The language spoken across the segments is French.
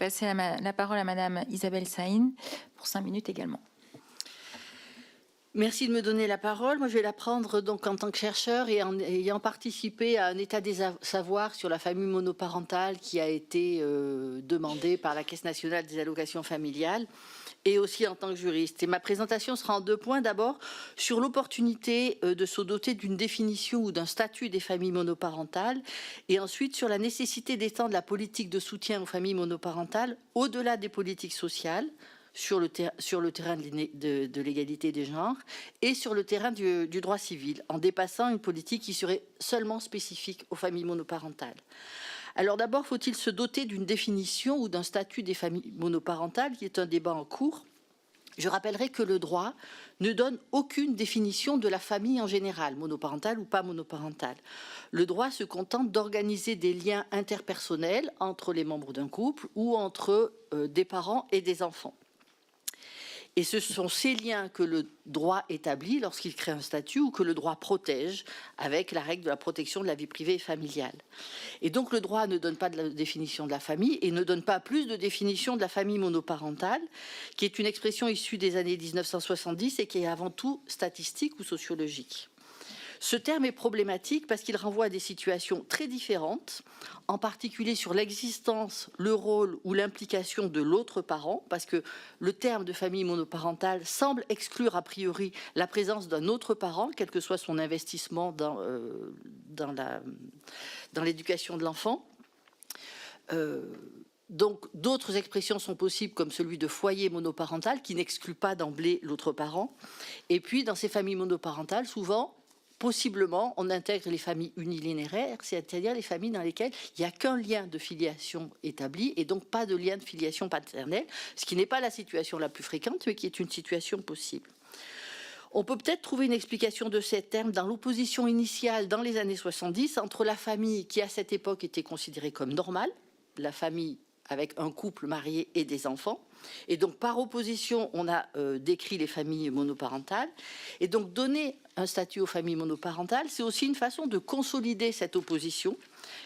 passer la parole à Madame Isabelle Saïn pour 5 minutes également. Merci de me donner la parole. Moi, je vais la prendre donc en tant que chercheur et en ayant participé à un état des savoirs sur la famille monoparentale qui a été demandé par la Caisse nationale des allocations familiales et aussi en tant que juriste. Et ma présentation sera en 2 points. D'abord, sur l'opportunité de se doter d'une définition ou d'un statut des familles monoparentales et ensuite sur la nécessité d'étendre la politique de soutien aux familles monoparentales au-delà des politiques sociales, sur le terrain de l'égalité des genres et sur le terrain du droit civil, en dépassant une politique qui serait seulement spécifique aux familles monoparentales. Alors d'abord, faut-il se doter d'une définition ou d'un statut des familles monoparentales, qui est un débat en cours. Je rappellerai que le droit ne donne aucune définition de la famille en général, monoparentale ou pas monoparentale. Le droit se contente d'organiser des liens interpersonnels entre les membres d'un couple ou entre des parents et des enfants. Et ce sont ces liens que le droit établit lorsqu'il crée un statut ou que le droit protège avec la règle de la protection de la vie privée et familiale. Et donc le droit ne donne pas de définition de la famille et ne donne pas plus de définition de la famille monoparentale, qui est une expression issue des années 1970 et qui est avant tout statistique ou sociologique. Ce terme est problématique parce qu'il renvoie à des situations très différentes, en particulier sur l'existence, le rôle ou l'implication de l'autre parent, parce que le terme de famille monoparentale semble exclure a priori la présence d'un autre parent, quel que soit son investissement dans l'éducation de l'enfant. Donc d'autres expressions sont possibles, comme celui de foyer monoparental, qui n'exclut pas d'emblée l'autre parent. Et puis dans ces familles monoparentales, souvent, possiblement, on intègre les familles unilinéaires, c'est-à-dire les familles dans lesquelles il n'y a qu'un lien de filiation établi et donc pas de lien de filiation paternelle, ce qui n'est pas la situation la plus fréquente, mais qui est une situation possible. On peut peut-être trouver une explication de ces termes dans l'opposition initiale, dans les années 70, entre la famille qui, à cette époque, était considérée comme normale, la famille avec un couple marié et des enfants. Et donc, par opposition, on a décrit les familles monoparentales. Et donc, donner un statut aux familles monoparentales, c'est aussi une façon de consolider cette opposition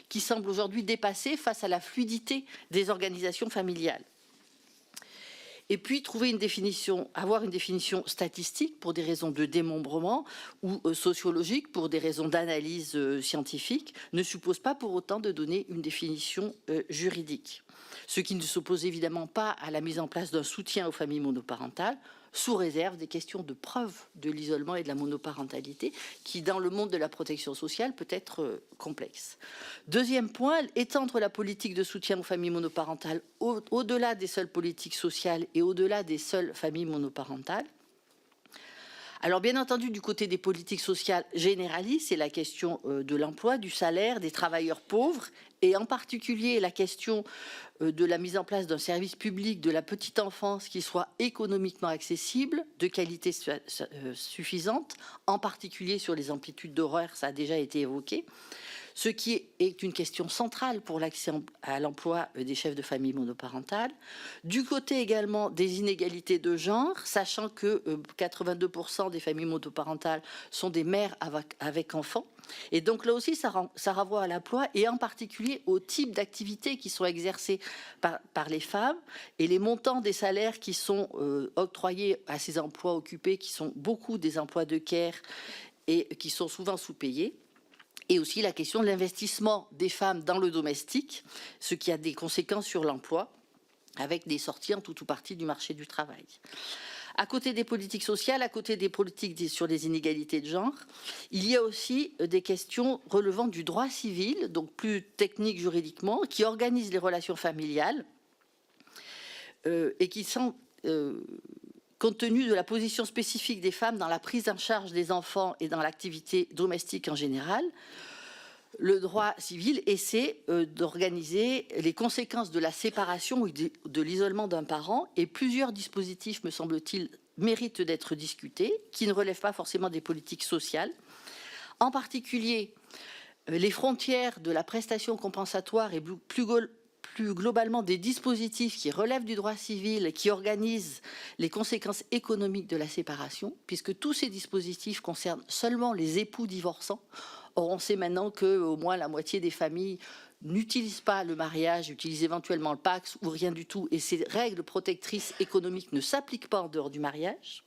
qui semble aujourd'hui dépassée face à la fluidité des organisations familiales. Et puis, trouver une définition, avoir une définition statistique pour des raisons de démembrement ou sociologique pour des raisons d'analyse scientifique ne suppose pas pour autant de donner une définition juridique. Ce qui ne s'oppose évidemment pas à la mise en place d'un soutien aux familles monoparentales, sous réserve des questions de preuve de l'isolement et de la monoparentalité, qui, dans le monde de la protection sociale, peut être complexe. Deuxième point, étendre la politique de soutien aux familles monoparentales au-delà des seules politiques sociales et au-delà des seules familles monoparentales. Alors bien entendu, du côté des politiques sociales généralistes, c'est la question de l'emploi, du salaire, des travailleurs pauvres, et en particulier la question de la mise en place d'un service public de la petite enfance qui soit économiquement accessible, de qualité suffisante, en particulier sur les amplitudes d'horaires, ça a déjà été évoqué. Ce qui est une question centrale pour l'accès à l'emploi des chefs de famille monoparentales. Du côté également des inégalités de genre, sachant que 82% des familles monoparentales sont des mères avec enfants. Et donc là aussi, ça renvoie à l'emploi et en particulier au type d'activités qui sont exercées par les femmes et les montants des salaires qui sont octroyés à ces emplois occupés, qui sont beaucoup des emplois de care et qui sont souvent sous-payés. Et aussi la question de l'investissement des femmes dans le domestique, ce qui a des conséquences sur l'emploi, avec des sorties en tout ou partie du marché du travail. À côté des politiques sociales, à côté des politiques sur les inégalités de genre, il y a aussi des questions relevant du droit civil, donc plus technique juridiquement, qui organisent les relations familiales et qui sont... compte tenu de la position spécifique des femmes dans la prise en charge des enfants et dans l'activité domestique en général, le droit civil essaie d'organiser les conséquences de la séparation ou de l'isolement d'un parent, et plusieurs dispositifs, me semble-t-il, méritent d'être discutés, qui ne relèvent pas forcément des politiques sociales. En particulier, les frontières de la prestation compensatoire et plus globalement des dispositifs qui relèvent du droit civil, qui organisent les conséquences économiques de la séparation, puisque tous ces dispositifs concernent seulement les époux divorçants. Or, on sait maintenant qu'au moins la moitié des familles n'utilise pas le mariage, utilise éventuellement le Pacs ou rien du tout, et ces règles protectrices économiques ne s'appliquent pas en dehors du mariage.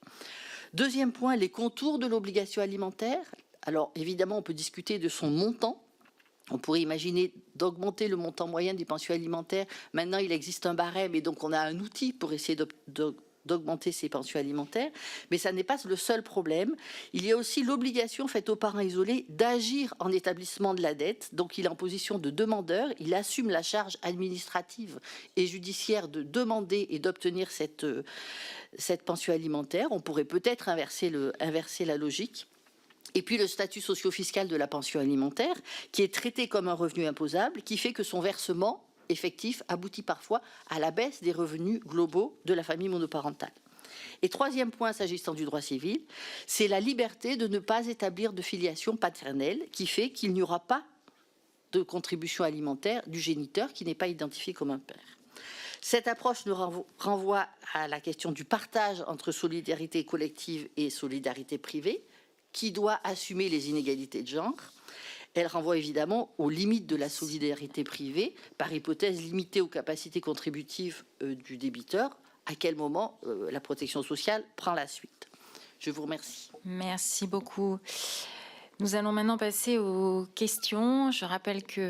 Deuxième point, les contours de l'obligation alimentaire. Alors évidemment, on peut discuter de son montant. On pourrait imaginer d'augmenter le montant moyen des pensions alimentaires. Maintenant, il existe un barème et donc on a un outil pour essayer d'augmenter ces pensions alimentaires. Mais ça n'est pas le seul problème. Il y a aussi l'obligation faite aux parents isolés d'agir en établissement de la dette. Donc il est en position de demandeur. Il assume la charge administrative et judiciaire de demander et d'obtenir cette pension alimentaire. On pourrait peut-être inverser la logique. Et puis le statut socio-fiscal de la pension alimentaire, qui est traité comme un revenu imposable, qui fait que son versement effectif aboutit parfois à la baisse des revenus globaux de la famille monoparentale. Et troisième point, s'agissant du droit civil, c'est la liberté de ne pas établir de filiation paternelle, qui fait qu'il n'y aura pas de contribution alimentaire du géniteur qui n'est pas identifié comme un père. Cette approche nous renvoie à la question du partage entre solidarité collective et solidarité privée, qui doit assumer les inégalités de genre. Elle renvoie évidemment aux limites de la solidarité privée, par hypothèse limitée aux capacités contributives du débiteur. À quel moment la protection sociale prend la suite? Je vous remercie. Merci beaucoup. Nous allons maintenant passer aux questions. Je rappelle que